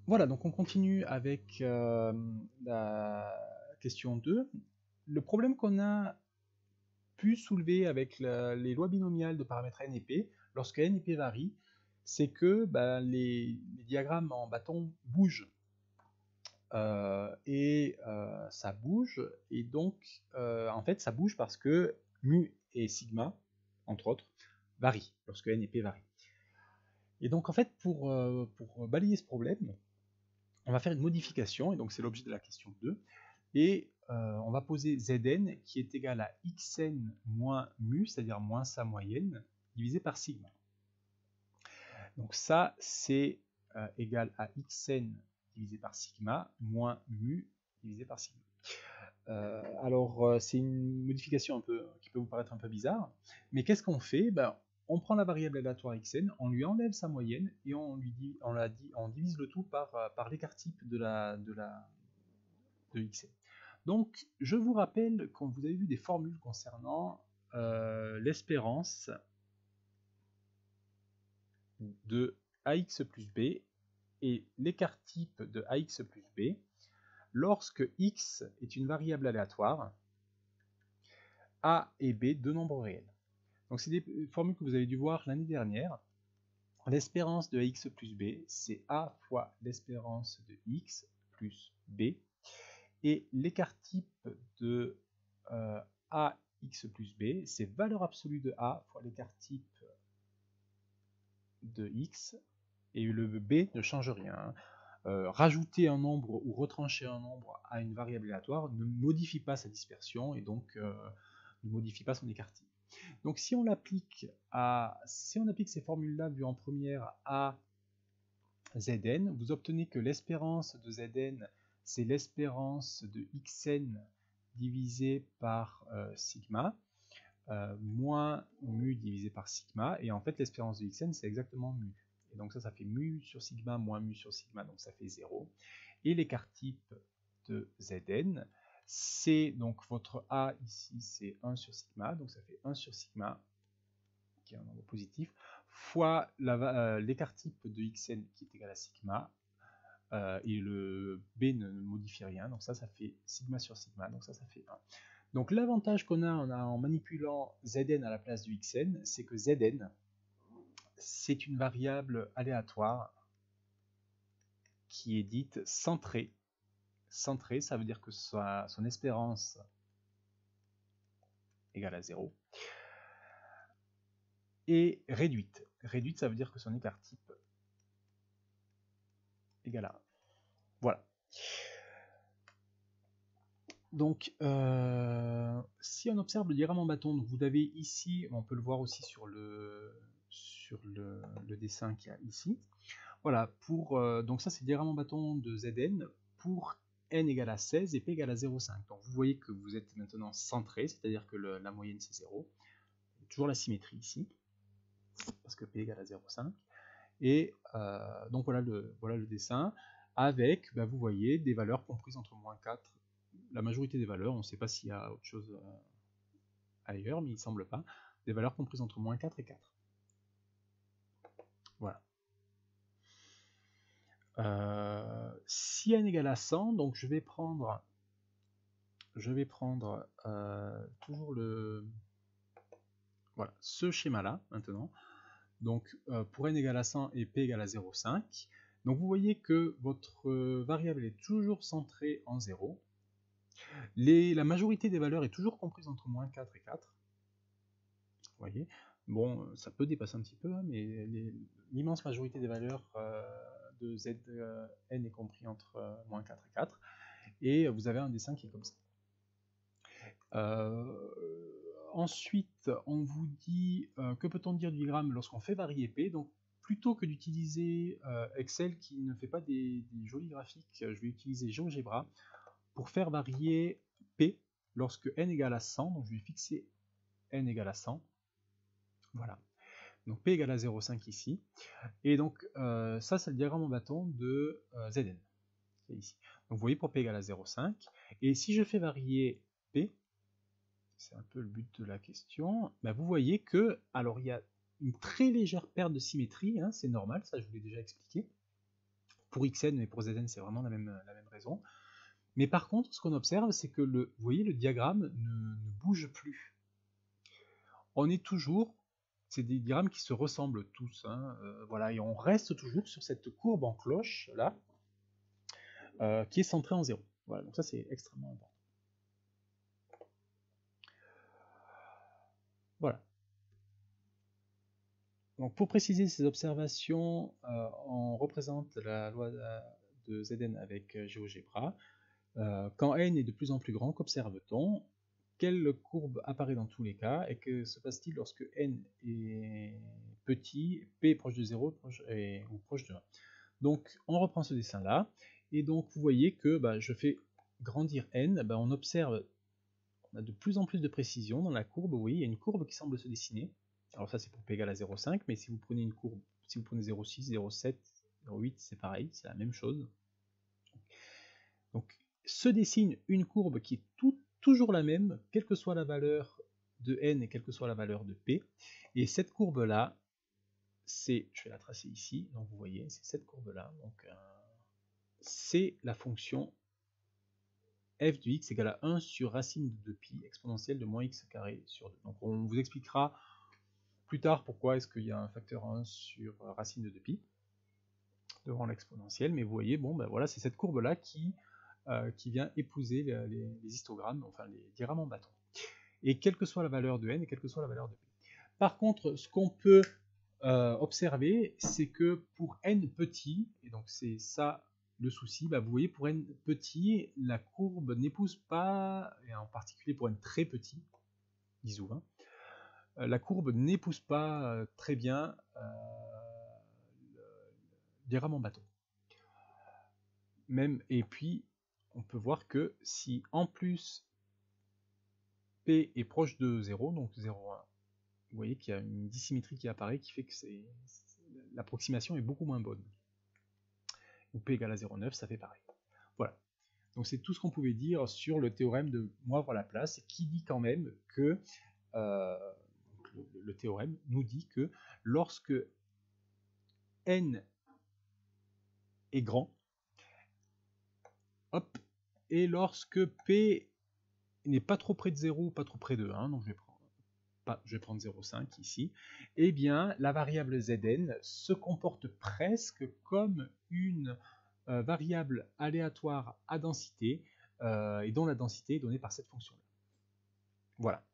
Voilà, donc on continue avec la question 2. Le problème qu'on a pu soulever avec les lois binomiales de paramètres n et p, lorsque n et p varient, c'est que les diagrammes en bâton bougent. Ça bouge, et donc en fait ça bouge parce que mu et sigma, entre autres, varient, lorsque n et p varient. Et donc en fait pour balayer ce problème, on va faire une modification, et donc c'est l'objet de la question 2, et on va poser Zn qui est égal à xn moins mu, c'est-à-dire moins sa moyenne, divisé par sigma. Donc ça, c'est égal à xn divisé par sigma moins mu divisé par sigma. C'est une modification qui peut vous paraître un peu bizarre, mais qu'est-ce qu'on fait? On prend la variable aléatoire xn, on lui enlève sa moyenne et on divise le tout par l'écart type de xn. Donc, je vous rappelle, quand vous avez vu des formules concernant l'espérance de ax plus b et l'écart type de ax plus b, lorsque x est une variable aléatoire, a et b deux nombres réels. Donc, c'est des formules que vous avez dû voir l'année dernière. L'espérance de ax plus b, c'est a fois l'espérance de x plus b, et l'écart type de ax plus b, c'est valeur absolue de a fois l'écart type de x, et le b ne change rien. Rajouter un nombre ou retrancher un nombre à une variable aléatoire ne modifie pas sa dispersion et donc ne modifie pas son écart type. Donc si on applique ces formules-là vues en première à Zn, vous obtenez que l'espérance de Zn, c'est l'espérance de xn divisé par sigma, moins mu divisé par sigma, et en fait l'espérance de xn c'est exactement mu. Et donc ça fait mu sur sigma moins mu sur sigma, donc ça fait 0. Et l'écart type de Zn, c'est donc votre A ici, c'est 1 sur sigma, donc ça fait 1 sur sigma, qui est un nombre positif, fois l'écart type de xn qui est égal à sigma, et le b ne modifie rien, donc ça fait sigma sur sigma, donc ça fait 1. Donc l'avantage qu'on a en manipulant Zn à la place du xn, c'est que Zn, c'est une variable aléatoire qui est dite centrée. Centrée, ça veut dire que son espérance égale à 0. Et réduite. Réduite, ça veut dire que son écart type égale à 1. Voilà. Donc, si on observe le diagramme en bâton, donc vous avez ici, on peut le voir aussi sur le dessin qu'il y a ici. Voilà, donc ça c'est le diagramme en bâton de Zn pour n égale à 16 et p égale à 0,5. Donc vous voyez que vous êtes maintenant centré, c'est-à-dire que la moyenne c'est 0. Toujours la symétrie ici, parce que p égale à 0,5. Et donc voilà le dessin, avec, vous voyez, des valeurs comprises entre moins 4, la majorité des valeurs, on ne sait pas s'il y a autre chose ailleurs, mais il ne semble pas, des valeurs comprises entre moins 4 et 4. Voilà. Si n égale à 100, donc je vais prendre toujours ce schéma-là maintenant. Donc pour n égale à 100 et p égale à 0,5. Donc vous voyez que votre variable est toujours centrée en 0. La majorité des valeurs est toujours comprise entre moins 4 et 4. Vous voyez, bon, ça peut dépasser un petit peu, hein, mais l'immense majorité des valeurs de Zn est compris entre moins 4 et 4. Et vous avez un dessin qui est comme ça. Ensuite, on vous dit que peut-on dire du diagramme lorsqu'on fait varier P. Donc, plutôt que d'utiliser Excel qui ne fait pas des jolis graphiques, je vais utiliser GeoGebra pour faire varier P lorsque n égale à 100. Donc, je vais fixer n égale à 100. Voilà. Donc, P égale à 0,5 ici. Et donc, ça, c'est le diagramme en bâton de Zn. C'est ici. Donc, vous voyez, pour P égale à 0,5. Et si je fais varier P, c'est un peu le but de la question, vous voyez que, alors il y a une très légère perte de symétrie, hein, c'est normal, ça je vous l'ai déjà expliqué, pour xn, mais pour zn, c'est vraiment la même raison. Mais par contre, ce qu'on observe, c'est que vous voyez, le diagramme ne bouge plus. On est toujours, c'est des diagrammes qui se ressemblent tous, hein, voilà, et on reste toujours sur cette courbe en cloche, là, qui est centrée en 0. Voilà, donc ça c'est extrêmement important. Voilà. Donc pour préciser ces observations, on représente la loi de Zn avec GeoGebra. Quand n est de plus en plus grand, qu'observe-t-on? Quelle courbe apparaît dans tous les cas? Et que se passe-t-il lorsque n est petit, p est proche de 0 ou proche de 1? Donc on reprend ce dessin-là, et donc vous voyez que je fais grandir n, on observe, on a de plus en plus de précision dans la courbe. Vous voyez, il y a une courbe qui semble se dessiner. Alors ça c'est pour p égale à 0,5, mais si vous prenez une courbe, si vous prenez 0,6, 0,7, 0,8, c'est pareil, c'est la même chose. Donc se dessine une courbe qui est toujours la même, quelle que soit la valeur de n et quelle que soit la valeur de p. Et cette courbe-là, je vais la tracer ici, donc vous voyez, c'est cette courbe-là. Donc c'est la fonction f de x égale à 1 sur racine de 2pi exponentielle de moins x carré sur 2. Donc on vous expliquera plus tard pourquoi est-ce qu'il y a un facteur 1 sur racine de 2pi devant l'exponentielle, mais vous voyez, bon, voilà, c'est cette courbe-là qui vient épouser les histogrammes, enfin les diagrammes en bâton. Et quelle que soit la valeur de n et quelle que soit la valeur de p. Par contre, ce qu'on peut observer, c'est que pour n petit, et donc c'est ça le souci, vous voyez, pour n petit, la courbe n'épouse pas, et en particulier pour n très petit, 10 ou 20, la courbe n'épouse pas très bien le diagramme en bâton. Même, et puis, on peut voir que si en plus P est proche de 0, donc 0,1, vous voyez qu'il y a une dissymétrie qui apparaît qui fait que l'approximation est beaucoup moins bonne. Ou P égale à 0,9, ça fait pareil. Voilà. Donc c'est tout ce qu'on pouvait dire sur le théorème de Moivre-Laplace, qui dit quand même que le théorème nous dit que lorsque n est grand, hop, et lorsque P n'est pas trop près de 0, pas trop près de 1, donc je vais prendre 0,5 ici, eh bien la variable Zn se comporte presque comme une variable aléatoire à densité, et dont la densité est donnée par cette fonction-là. Voilà.